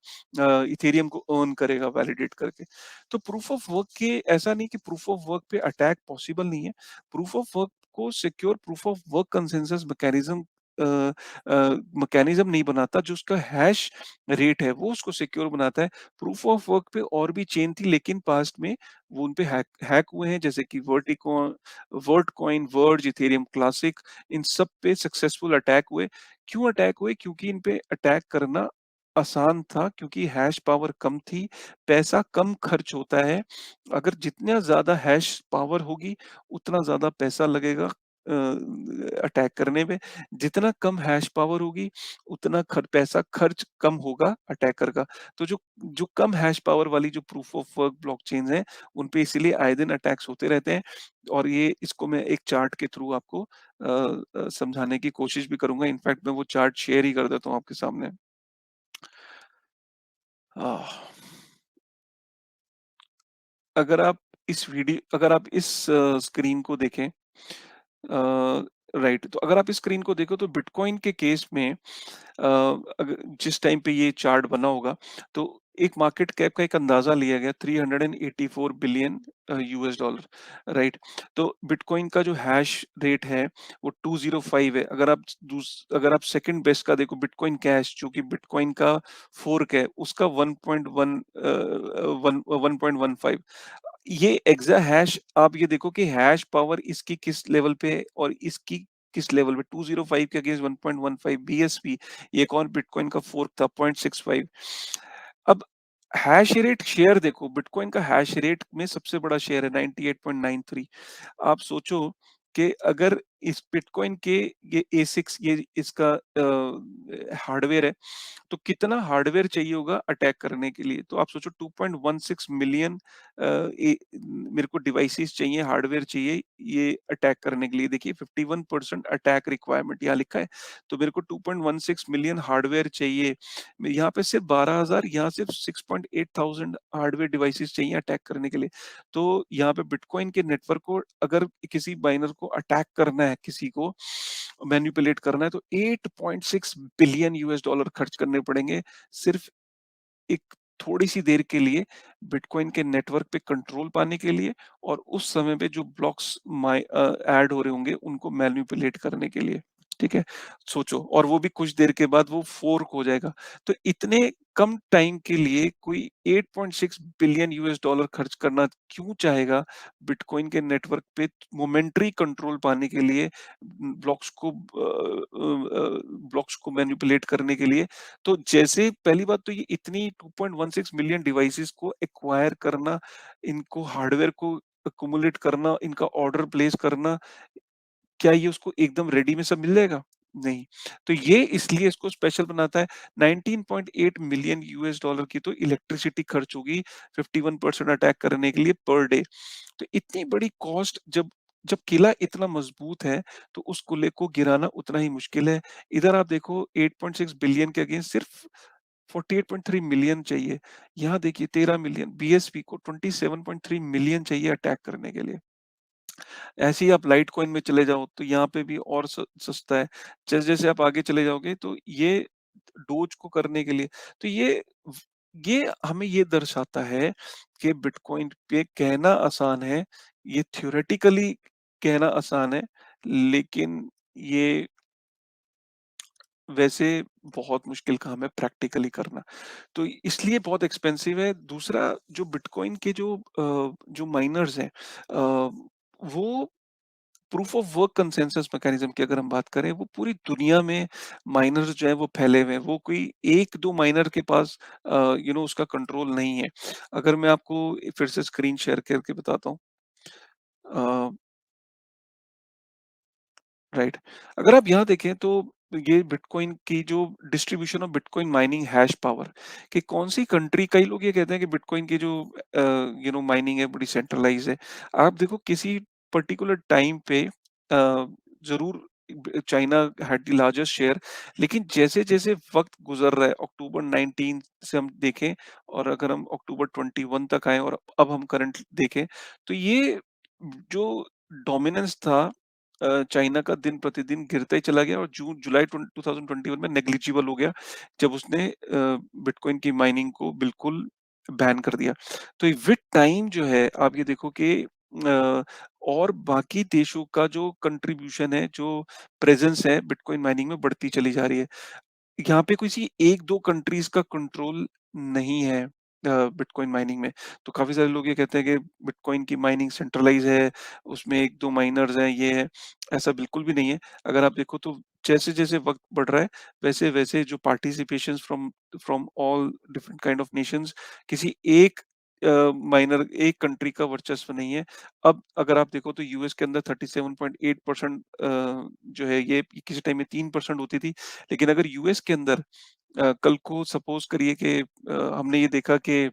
इथेरियम को अर्न करेगा वैलिडेट करके। तो प्रूफ ऑफ वर्क के ऐसा नहीं कि प्रूफ ऑफ वर्क पे अटैक पॉसिबल नहीं है। प्रूफ ऑफ वर्क को secure proof of work consensus mechanism नहीं बनाता, जो उसका हैश रेट है वो उसको सिक्योर बनाता है। प्रूफ ऑफ वर्क पे और भी चेन थी, लेकिन पास्ट में वो उन पे हैक हैक हुए हैं, जैसे कि वर्टकॉइन, वर्ज, इथेरियम क्लासिक, इन सब पे सक्सेसफुल अटैक हुए। क्यों अटैक हुए? क्योंकि इन पे अटैक करना आसान था, क्योंकि हैश पावर कम थी, पैसा कम खर्च होता है। अगर जितना ज़्यादा हैश पावर होगी, उतना ज़्यादा पैसा लगेगा अटैक करने में। जितना कम हैश पावर होगी, उतना पैसा खर्च कम होगा अटैकर का। तो जो जो कम हैश पावर वाली जो प्रूफ ऑफ वर्क ब्लॉकचेन्स हैं, उन पे इसीलिए आए दिन अटैक्स होते रहते हैं। और ये इसको मैं एक चार्ट के थ्रू आपको समझाने की कोशिश भी करूँगा। इनफैक्ट मैं वो चार्ट शेयर ही कर देता हूँ आपके सामने। आह! अगर आप इस स्क्रीन को देखें, राइट, तो अगर आप इस स्क्रीन को देखो, तो बिटकॉइन के केस में जिस टाइम पे ये चार्ट बना होगा, तो एक मार्केट कैप का एक अंदाजा लिया गया, 384 बिलियन यूएस डॉलर, राइट? तो बिटकॉइन का जो हैश रेट है वो 205 है। अगर आप सेकंड बेस्ट का देखो, बिटकॉइन कैश, जो कि बिटकॉइन का फोर्क है, उसका 1.15। ये एग्जा हैश, आप ये देखो कि हैश पावर इसकी किस लेवल पे है और इसकी किस लेवल पे, 205 के अगेंस्ट 1.15 बीएसपी। एक और बिटकॉइन का फोर्क था 0.65। अब हैश रेट शेयर देखो, बिटकॉइन का हैश रेट में सबसे बड़ा शेयर है 98.93। आप सोचो कि अगर इस बिटकॉइन के ये एसिक्स ये इसका हार्डवेयर है, तो कितना हार्डवेयर चाहिए होगा अटैक करने के लिए? तो आप सोचो 2.16 मिलियन मेरे को डिवाइसेस चाहिए, हार्डवेयर चाहिए ये अटैक करने के लिए। देखिए 51% अटैक रिक्वायरमेंट यहाँ लिखा है, तो मेरे को 2.16 मिलियन हार्डवेयर चाहिए। यहाँ पे सिर्फ 12,000, यहाँ सिर्फ 6.8 थाउज़ेंड हार्डवेयर डिवाइसेस चाहिए अटैक करने के लिए। तो यहाँ पे बिटकॉइन के नेटवर्क को अगर किसी माइनर को अटैक करना है, किसी को मैनिपुलेट करना है, तो 8.6 बिलियन यूएस डॉलर खर्च करने पड़ेंगे सिर्फ एक थोड़ी-सी देर के लिए बिटकॉइन के नेटवर्क पे कंट्रोल पाने के लिए, और उस समय पे जो ब्लॉक्स ऐड हो रहे होंगे उनको मैनिपुलेट करने के लिए, ठीक है? सोचो, और वो भी कुछ देर के बाद वो फोर्क हो जाएगा। तो इतने कम टाइम के लिए कोई 8.6 बिलियन यूएस डॉलर खर्च करना क्यों चाहेगा बिटकॉइन के नेटवर्क पे मोमेंटरी कंट्रोल पाने के लिए, ब्लॉक्स को मैनिपुलेट करने के लिए? तो जैसे पहली बात तो ये इतनी 2.16 मिलियन डिवाइसेस को एक्वायर करना, इनको हार्डवेयर को एक्युमुलेट करना, इनका ऑर्डर प्लेस करना, क्या ये उसको एकदम रेडी में सब मिल जाएगा? नहीं। तो ये इसलिए इसको स्पेशल बनाता है। 19.8 मिलियन यूएस डॉलर की तो इलेक्ट्रिसिटी खर्च होगी 51% अटैक करने के लिए पर डे। तो इतनी बड़ी कॉस्ट, जब जब किला इतना मजबूत है, तो उस किले को गिराना उतना ही मुश्किल है। इधर आप देखो 8.6 बिलियन के अगेंस्ट सिर्फ 48.3 मिलियन चाहिए। यहाँ देखिए 13 मिलियन, बीएसपी को 27.3 मिलियन चाहिए अटैक करने के लिए। ऐसे ही आप लाइट कॉइन में चले जाओ तो यहाँ पे भी और सस्ता है। जैसे-जैसे आप आगे चले जाओगे तो ये डोज को करने के लिए, तो ये हमें ये दर्शाता है कि बिटकॉइन पे कहना आसान है, ये थ्योरेटिकली कहना आसान है, लेकिन ये वैसे बहुत मुश्किल काम है प्रैक्टिकली करना। तो इसलिए बहुत एक्सपेंसिव है। दूसरा, जो बिटकॉइन के जो माइनर्स हैं, वो proof of work consensus mechanism की अगर हम बात करें, वो पूरी दुनिया में माइनर्स जो है वो फैले हुए हैं। वो कोई 1-2 माइनर के पास उसका कंट्रोल नहीं है। अगर मैं आपको फिर से स्क्रीन शेयर करके बताता हूँ। A right. अगर आप यहाँ देखें तो ये बिटकॉइन की जो distribution of bitcoin mining hash power, कि कौन सी कंट्री, कई लोग ये कहते हैं कि बिटकॉइन की जो माइनिंग है बड़ी सेंट्रलाइज है। आप देखो किसी पर्टिकुलर टाइम पे जरूर China had the largest share, लेकिन जैसे जैसे वक्त गुजर रहा है, अक्टूबर 19 से हम देखें, और अगर हम अक्टूबर 21 तक आए और अब हम करंट देखें, तो ये जो डोमिनेंस था चाइना का, दिन प्रतिदिन गिरता ही चला गया, और जून जुलाई 2021 में नेग्लिजिबल हो गया, जब उसने बिटकॉइन की माइनिंग को बिल्कुल बैन कर दिया। तो विद टाइम जो है, आप ये देखो कि और बाकी देशों का जो कंट्रीब्यूशन है, जो प्रेजेंस है बिटकॉइन माइनिंग में, बढ़ती चली जा रही है। यहाँ पे किसी 1-2 कंट्रीज़ का कंट्रोल नहीं है बिटकॉइन माइनिंग में। तो काफ़ी सारे लोग ये कहते हैं कि बिटकॉइन की माइनिंग सेंट्रलाइज़ है, उसमें 1-2 माइनर्स हैं, ये है। ऐसा बिल्कुल भी नहीं है। अगर आप देखो तो जैसे-जैसे वक़्त बढ़ रहा है, वैसे-वैसे जो participations from from all different kind of nations, किसी एक माइनर, एक कंट्री का वर्चस्व नहीं है। अब अगर आप देखो तो यूएस के अंदर 37.8% जो है, ये किसी टाइम में 3% होती थी। लेकिन अगर यूएस के अंदर कल को सपोज करिए कि हमने ये देखा कि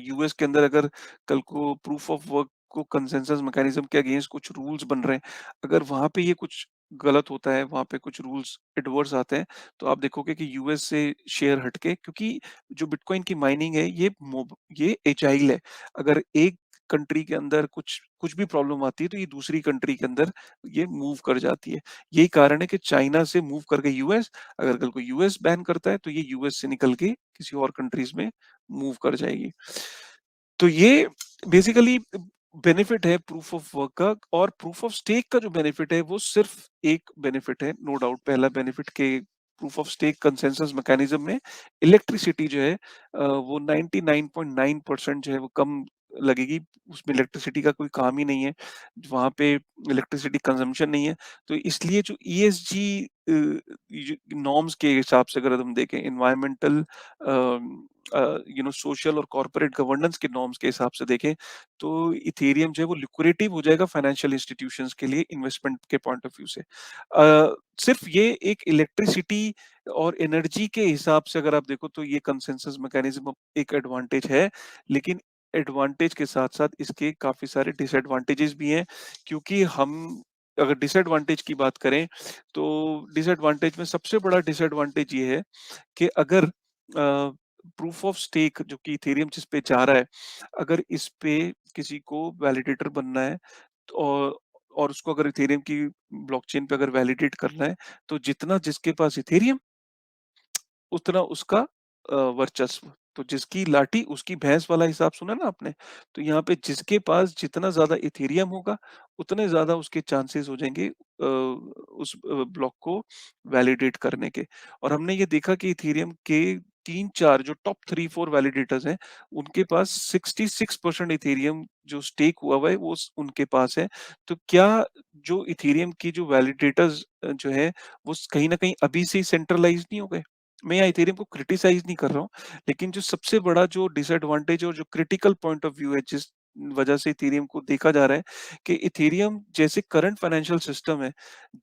यूएस के अंदर अगर कल को प्रूफ ऑफ वर्क को कंसेंसस मैकेनिज्म के अगेंस्ट कुछ रूल्स बन रहे हैं, अगर वहां पे ये कुछ गलत होता है, वहां पे कुछ रूल्स एडवर्स आते हैं, तो आप देखोगे कि यूएस से शेयर हटके, क्योंकि जो बिटकॉइन की माइनिंग है, ये एजाइल है। अगर एक कंट्री के अंदर कुछ कुछ भी प्रॉब्लम आती है, तो ये दूसरी कंट्री के अंदर ये मूव कर जाती है। यही कारण है कि चाइना से मूव करके यूएस, अगर कल को यूएस बैन करता है, तो ये यूएस से निकल के किसी और कंट्रीज में मूव कर जाएगी। तो ये बेसिकली बेनिफिट है प्रूफ ऑफ वर्क का। और प्रूफ ऑफ स्टेक का जो बेनिफिट है, वो सिर्फ एक बेनिफिट है, नो डाउट। पहला बेनिफिट के proof of stake consensus mechanism में इलेक्ट्रिसिटी जो है वो 99.9% जो है वो कम लगेगी। उसमें इलेक्ट्रिसिटी का कोई काम ही नहीं है, वहां पे इलेक्ट्रिसिटी कंजम्पशन नहीं है। तो इसलिए जो ईएसजी नॉर्म्स के हिसाब से अगर हम देखें, इन्वायरमेंटल सोशल और कॉर्पोरेट गवर्नेंस के नॉर्म्स के हिसाब से देखें, तो इथेरियम जो है वो लुक्रेटिव हो जाएगा फाइनेंशियल इंस्टीट्यूशंस के लिए इन्वेस्टमेंट के पॉइंट ऑफ व्यू से। सिर्फ ये एक इलेक्ट्रिसिटी और एनर्जी के हिसाब से अगर आप देखो तो ये कंसेंसस मैकेनिज्म एक एडवांटेज है, लेकिन एडवांटेज के साथ-साथ इसके काफ़ी सारे डिसएडवांटेजेस भी हैं, क्योंकि हम अगर डिसएडवांटेज की बात करें, तो डिसएडवांटेज में सबसे बड़ा डिसएडवांटेज ये है कि अगर प्रूफ ऑफ स्टेक जो कि इथेरियम जिस पे जा रहा है, अगर इस पे किसी को वैलिडेटर बनना है तो और उसको अगर इथेरियम की ब्लॉकचेन पे अगर वैलिडेट करना है, तो जितना जिसके पास इथेरियम उतना उसका वर्चस्व। तो जिसकी लाठी उसकी भैंस वाला हिसाब सुना ना आपने? तो यहाँ पे जिसके पास जितना ज़्यादा इथेरियम होगा, उतने ज़्यादा उसके चांसेस हो जाएँगे उस ब्लॉक को वैलिडेट करने के। और हमने ये देखा कि इथेरियम के 3-4 जो टॉप 3-4 वैलिडेटर्स हैं, उनके पास 66% इथेरियम जो स्टेक हुआ हुआ है, वो स उनके पास है। तो क्या जो इथेरियम की जो वैलिडेटर्स जो है, वो कहीं न कहीं अभी से ही सेंट्रलाइज़ नहीं हो गए? मैं यहाँ इथेरियम को क्रिटिसाइज़ नहीं कर रहा हूँ, लेकिन जो सबसे बड़ा जो डिसएडवांटेज और जो क्रिटिकल पॉइंट ऑफ व्यू है, जिस वजह से इथेरियम को देखा जा रहा है कि इथेरियम जैसे करंट फाइनेंशियल सिस्टम है,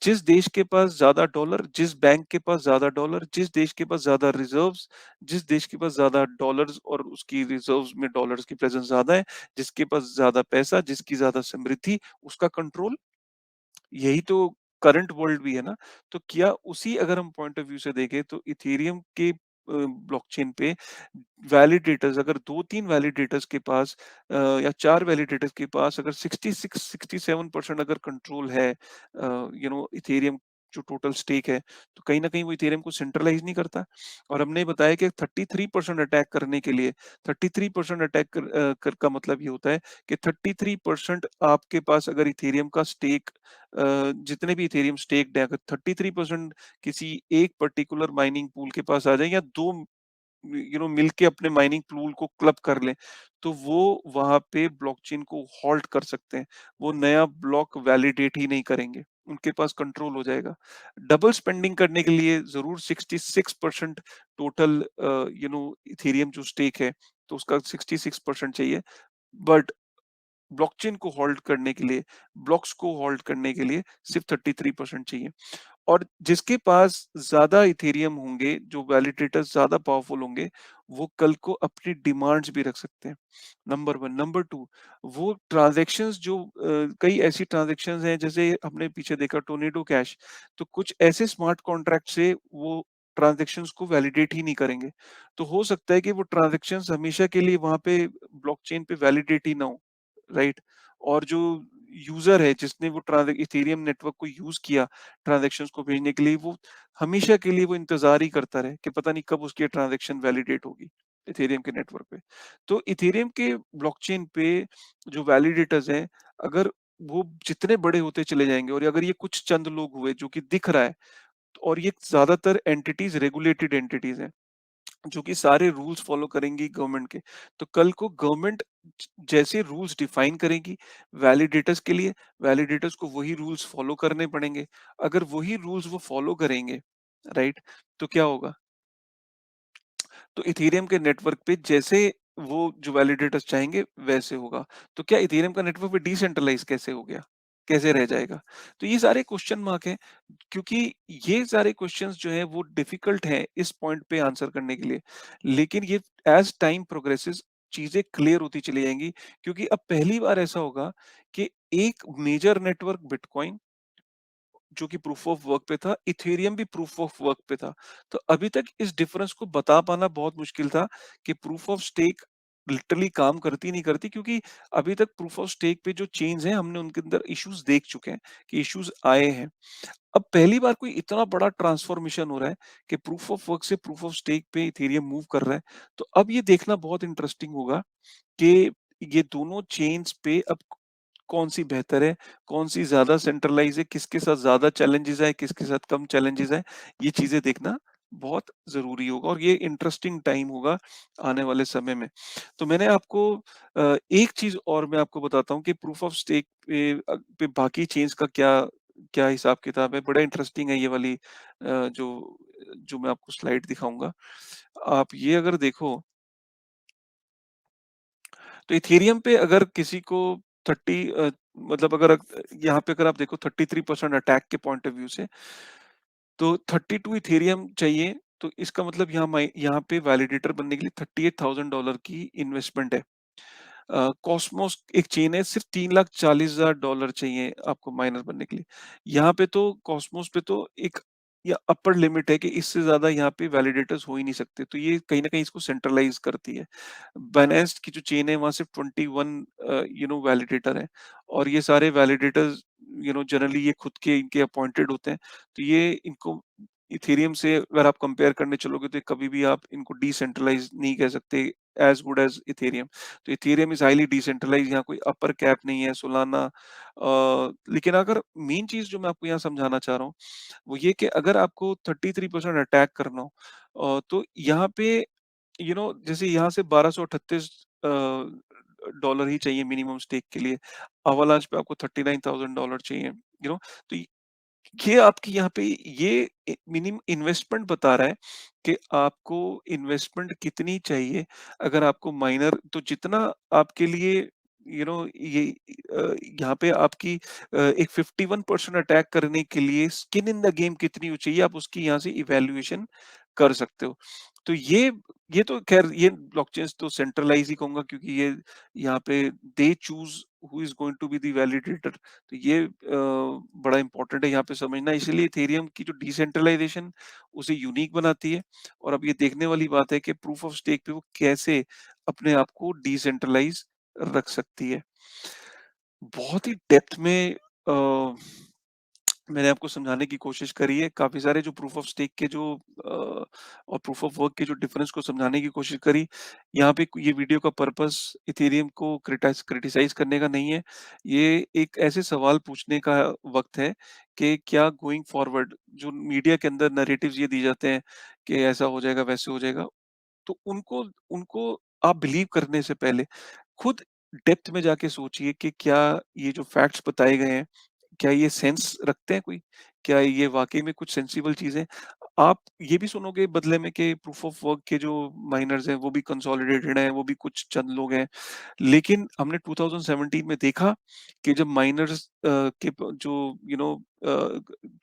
जिस देश के पास ज़्यादा डॉलर, जिस बैंक के पास ज़्यादा डॉलर, जिस देश के पास ज़्यादा रिज़र्व्स, जिस देश के पास ज़्यादा डॉलर्स और उसकी रिज़र्व्स में डॉलर्स की प्रेज़ेंस ज़्यादा है, जिसके पास ज़्यादा पैसा, जिसकी ज़्यादा समृद्धि, उसका कंट्रोल। यही तो करंट वर्ल्ड भी है ना। तो क्या उसी अगर हम पॉइंट ऑफ व्यू से देखें तो इथेरियम के ब्लॉकचेन पे वैलिडेटर्स अगर 2-3 वैलिडेटर्स के पास या 4 वैलिडेटर्स के पास अगर 66-67% अगर कंट्रोल है इथेरियम जो टोटल स्टेक है, तो कहीं न कहीं वो इथेरियम को सेंट्रलाइज़ नहीं करता। और हमने बताया कि 33% अटैक करने के लिए 33% अटैक कर का मतलब ये होता है कि 33% आपके पास अगर इथेरियम का स्टेक जितने भी इथेरियम स्टेक्ड है, अगर 33% किसी एक पर्टिकुलर माइनिंग पूल के पास आ जाए या 2 मिलके अपने माइनिंग पूल को क्लब कर लें, तो वो वहाँ पे ब्लॉकचेन को हॉल्ट कर सकते हैं। वो नया ब्लॉक वैलिडेट ही नहीं करेंगे, उनके पास कंट्रोल हो जाएगा। डबल स्पेंडिंग करने के लिए ज़रूर 66% टोटल इथेरियम जो स्टेक है, तो उसका 66% चाहिए। बट ब्लॉकचेन को होल्ड करने के लिए, ब्लॉक्स को होल्ड करने के लिए सिर्फ 33% चाहिए। और जिसके पास ज़्यादा इथेरियम होंगे, जो वैलिडेटर्स ज़्यादा पावरफुल होंगे, वो कल को अपनी डिमांड्स भी रख सकते हैं, नंबर 1। नंबर 2, वो ट्रांज़ैक्शंस जो कई ऐसी ट्रांज़ैक्शंस हैं, जैसे हमने पीछे देखा टोर्नेडो कैश, तो कुछ ऐसे स्मार्ट कॉन्ट्रैक्ट से वो ट्रांज़ैक्शंस को वैलिडेट ही नहीं करेंगे। तो हो सकता है कि वो ट्रांज़ैक्शंस हमेशा के लिए वहाँ पे ब्लॉकचेन पे वैलिडेट ही ना हो, राइट? और जो यूज़र है, जिसने वो इथेरियम नेटवर्क को यूज़ किया ट्रांज़ैक्शंस को भेजने के लिए, वो हमेशा के लिए वो इंतज़ार ही करता रहे कि पता नहीं कब उसकी ट्रांज़ैक्शन वैलिडेट होगी, इथेरियम के नेटवर्क पे। तो इथेरियम के ब्लॉकचेन पे जो वैलिडेटर्स हैं, अगर वो जितने बड़े होते चले जाएँगे और अगर ये कुछ चंद लोग हुए जो कि दिख रहा है, और ये ज़्यादातर एंटिटीज़ रेगुलेटेड एंटिटीज़ हैं। जो कि सारे रूल्स फॉलो करेंगी गवर्नमेंट के। तो कल को गवर्नमेंट जैसे रूल्स डिफाइन करेगी वैलिडेटर्स के लिए, वैलिडेटर्स को वही रूल्स फॉलो करने पड़ेंगे। अगर वही रूल्स वो फॉलो करेंगे, राइट? तो क्या होगा? तो इथेरियम के नेटवर्क पे जैसे वो जो वैलिडेटर्स चाहेंगे वैसे होगा। तो क्या इथेरियम का नेटवर्क पे डिसेंट्रलाइज़ कैसे हो गया? कैसे रह जाएगा? तो ये सारे क्वेश्चन मार्क हैं, क्योंकि ये सारे क्वेश्चंस जो हैं वो डिफिकल्ट हैं इस पॉइंट पे आंसर करने के लिए। लेकिन ये एज़ टाइम प्रोग्रेसेस चीज़ें क्लियर होती चली जाएँगी, क्योंकि अब पहली बार ऐसा होगा कि एक मेजर नेटवर्क बिटकॉइन जो कि प्रूफ ऑफ वर्क पे था, इथेरियम भी प्रूफ ऑफ वर्क पे था। तो अभी तक इस डिफरेंस को बता पाना बहुत मुश्किल था कि प्रूफ ऑफ स्टेक लिटरली काम करती नहीं करती, क्योंकि अभी तक प्रूफ ऑफ स्टेक पे जो चेन्स हैं हमने उनके अंदर इश्यूज देख चुके हैं कि इश्यूज आए हैं। अब पहली बार कोई इतना बड़ा ट्रांसफॉर्मेशन हो रहा है कि प्रूफ ऑफ वर्क से प्रूफ ऑफ स्टेक पे इथेरियम मूव कर रहा है। तो अब ये देखना बहुत इंटरेस्टिंग होगा कि ये दोनों चेन्स पे अब कौन-सी बेहतर है, कौन-सी ज़्यादा सेंट्रलाइज़ है, किसके साथ ज़्यादा चैलेंजेज़ आए, किसके साथ कम चैलेंजेज़ आए, ये चीज़ें देखना बहुत ज़रूरी होगा और ये इंटरेस्टिंग टाइम होगा आने वाले समय में। तो मैंने आपको एक चीज़ और मैं आपको बताता हूँ कि प्रूफ ऑफ स्टेक पे बाकी चेन्स का क्या क्या हिसाब-किताब है। बड़ा इंटरेस्टिंग है ये वाली जो जो मैं आपको स्लाइड दिखाऊँगा। आप ये अगर देखो तो इथेरियम पे अगर किसी को 30 मतलब अगर यहाँ पे अगर आप देखो 33% अटैक के पॉइंट ऑफ व्यू से, तो 32 इथेरियम चाहिए, तो इसका मतलब यहाँ पे वैलिडेटर बनने के लिए $38,000 की इन्वेस्टमेंट है। कॉस्मोस एक चेन है, सिर्फ $3,40,000 चाहिए आपको माइनर बनने के लिए। यहाँ पे तो कॉस्मोस पे तो एक या अपर लिमिट है कि इससे ज़्यादा यहाँ पे वैलिडेटर्स हो ही नहीं सकते, तो ये कहीं न कहीं इसको सेंट्रलाइज़ करती है। बाइनेंस की जो चेन है, वहाँ सिर्फ 21 वैलिडेटर हैं, और ये सारे वैलिडेटर्स जनरली ये खुद के इनके अपॉइंटेड होते हैं। तो ये इनको इथेरियम से अगर आप कंपेयर करने चलोगे, तो कभी भी आप इनको डिसेंट्रलाइज़ नहीं कह सकते एज़ गुड एज़ इथेरियम। तो इथेरियम इज़ हाइली डिसेंट्रलाइज्ड, यहाँ कोई अपर कैप नहीं है, सोलाना लेकिन अगर मेन चीज़ जो मैं आपको यहाँ समझाना चाह रहा हूँ, वो ये कि अगर आपको 33% अटैक करना हो, तो यहाँ पे जैसे यहाँ से 1238 डॉलर ही चाहिए मिनिमम स्टेक के लिए। अवालांच पे आपको $39,000 चाहिए, तो ये आपकी यहाँ पे ये मिनिमम इन्वेस्टमेंट बता रहा है कि आपको इन्वेस्टमेंट कितनी चाहिए अगर आपको माइनर, तो जितना आपके लिए ये यहाँ पे आपकी एक 51% अटैक करने के लिए स्किन इन द गेम कितनी हो चाहिए, आप उसकी यहाँ से इवैल्यूएशन कर सकते हो। तो ये तो खैर ये ब्लॉकचेन्स तो सेंट्रलाइज ही कहूँगा, क्योंकि ये यहाँ पे they choose who is going to be the validator. तो ये बड़ा इम्पोर्टेंट है यहाँ पे समझना, इसीलिए इथेरियम की जो डिसेंट्रलाइजेशन उसे यूनिक बनाती है। और अब ये देखने वाली बात है कि प्रूफ ऑफ स्टेक पे वो कैसे अपने आप को डिसेंट्रलाइज रख सकती है। बहुत ही डेप्थ में मैंने आपको समझाने की कोशिश करी है। काफ़ी सारे जो प्रूफ ऑफ स्टेक के और प्रूफ ऑफ वर्क के जो डिफरेंस को समझाने की कोशिश करी। यहाँ पे ये वीडियो का पर्पस इथेरियम को क्रिटिसाइज़ करने का नहीं है। ये एक ऐसे सवाल पूछने का वक़्त है कि क्या गोइंग फॉरवर्ड जो मीडिया के अंदर नैरेटिव्स ये दिए जाते हैं कि ऐसा हो जाएगा, वैसे हो जाएगा। तो उनको उनको आप बिलीव करने से पहले खुद डेप्थ में जाके सोचिए कि क्या ये जो फैक्ट्स बताए गए हैं, क्या ये सेंस रखते हैं कोई? क्या ये वाक़ई में कुछ सेंसिबल चीज़ है? आप ये भी सुनोगे बदले में कि प्रूफ ऑफ वर्क के जो माइनर्स हैं, वो भी कंसोलिडेटेड हैं, वो भी कुछ चंद लोग हैं। लेकिन हमने 2017 में देखा कि जब माइनर्स के प जो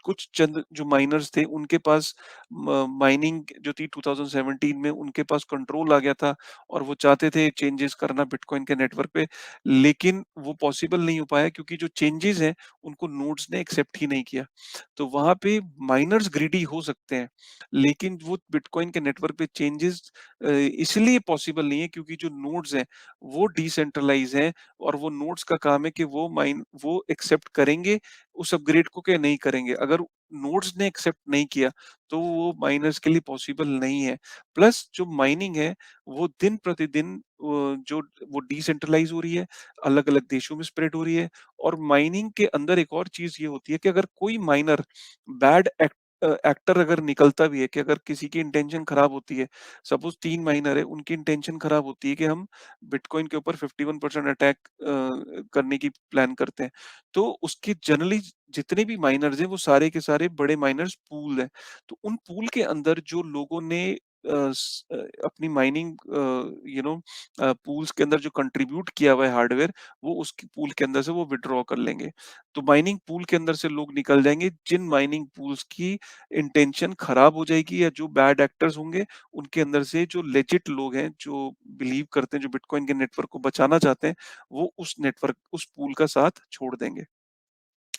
कुछ चंद जो माइनर्स थे, उनके पास माइनिंग जो थी 2017 में उनके पास कंट्रोल आ गया था, और वो चाहते थे चेंजेस करना बिटकॉइन के नेटवर्क पे, लेकिन वो पॉसिबल नहीं हो पाया क्योंकि जो चेंजेस हैं उनको नोड्स ने एक्सेप्ट ही नहीं किया। तो वहाँ पे माइनर्स ग्रीडी हो सकते हैं, लेकिन वो बिटकॉइन के नेटवर्क पे चेंजेस इसलिए पॉसिबल नहीं है क्योंकि जो नोड्स हैं वो डिसेंट्रलाइज हैं, और वो नोड्स का काम है कि वो एक्सेप्ट करेंगे उस अपग्रेड को कि नहीं करेंगे। अगर नोड्स ने एक्सेप्ट नहीं किया तो वो माइनर्स के लिए पॉसिबल नहीं है। प्लस जो माइनिंग है वो दिन प्रतिदिन जो वो डिसेंट्रलाइज हो रही है, अलग अलग देशों में स्प्रेड हो रही है। और माइनिंग के अंदर एक और चीज ये होती है कि अगर कोई माइनर बैड एक्टर अगर निकलता भी है, कि अगर किसी की इंटेंशन खराब होती है, सपोज 3 माइनर है, उनकी इंटेंशन खराब होती है कि हम बिटकॉइन के ऊपर 51% अटैक करने की प्लान करते हैं, तो उसके जनरली जितने भी माइनर्स हैं वो सारे के सारे बड़े माइनर्स पूल हैं। तो उन पूल के अंदर जो लोगों ने अपनी माइनिंग पूल्स के अंदर जो कंट्रीब्यूट किया हुआ है हार्डवेयर, वो उसकी पूल के अंदर से वो विड्रॉ कर लेंगे। तो माइनिंग पूल के अंदर से लोग निकल जाएँगे जिन माइनिंग पूल्स की इंटेंशन खराब हो जाएगी, या जो बैड एक्टर्स होंगे, उनके अंदर से जो लेजिट लोग हैं, जो बिलीव करते हैं, जो बिटकॉइन के नेटवर्क को बचाना चाहते हैं, वो उस पूल का साथ छोड़ देंगे।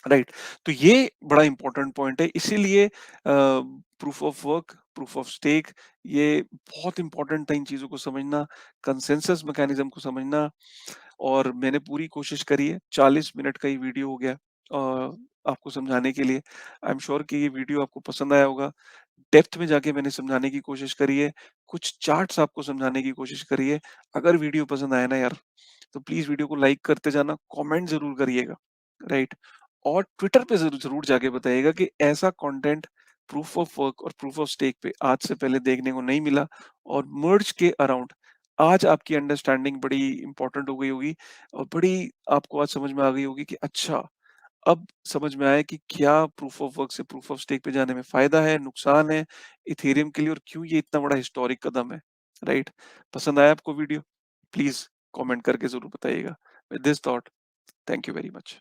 राइट। तो ये बड़ा इंपॉर्टेंट पॉइंट है, इसीलिए proof of work, proof of stake, ये बहुत इंपॉर्टेंट था इन चीजों को समझना, कंसेंसस मैकेनिज्म को समझना। और मैंने पूरी कोशिश करी है, 40 मिनट का ये वीडियो हो गया आपको समझाने के लिए। आई एम श्योर कि ये वीडियो आपको पसंद आया होगा। डेप्थ में जाके मैंने समझाने की कोशिश करी है, कुछ चार्ट्स आपको समझाने की कोशिश करी है। अगर वीडियो पसंद आया ना यार, तो प्लीज वीडियो को लाइक करते जाना, कमेंट जरूर करिएगा। राइट। और ट्विटर पे जरूर जरूर जाके बताइएगा कि ऐसा कंटेंट प्रूफ ऑफ वर्क और प्रूफ ऑफ स्टेक पे आज से पहले देखने को नहीं मिला। और मर्ज के अराउंड आज आपकी अंडरस्टैंडिंग बड़ी इंपॉर्टेंट हो गई होगी, और बड़ी आपको आज समझ में आ गई होगी कि अच्छा, अब समझ में आया कि क्या प्रूफ ऑफ वर्क से प्रूफ ऑफ स्टेक पे जाने में फायदा है, नुकसान है इथेरियम के लिए, और क्यों ये इतना बड़ा हिस्टोरिक कदम है। राइट। पसंद आया आपको वीडियो? प्लीज कमेंट करके ज़रूर बताइएगा। With this thought, thank you very much.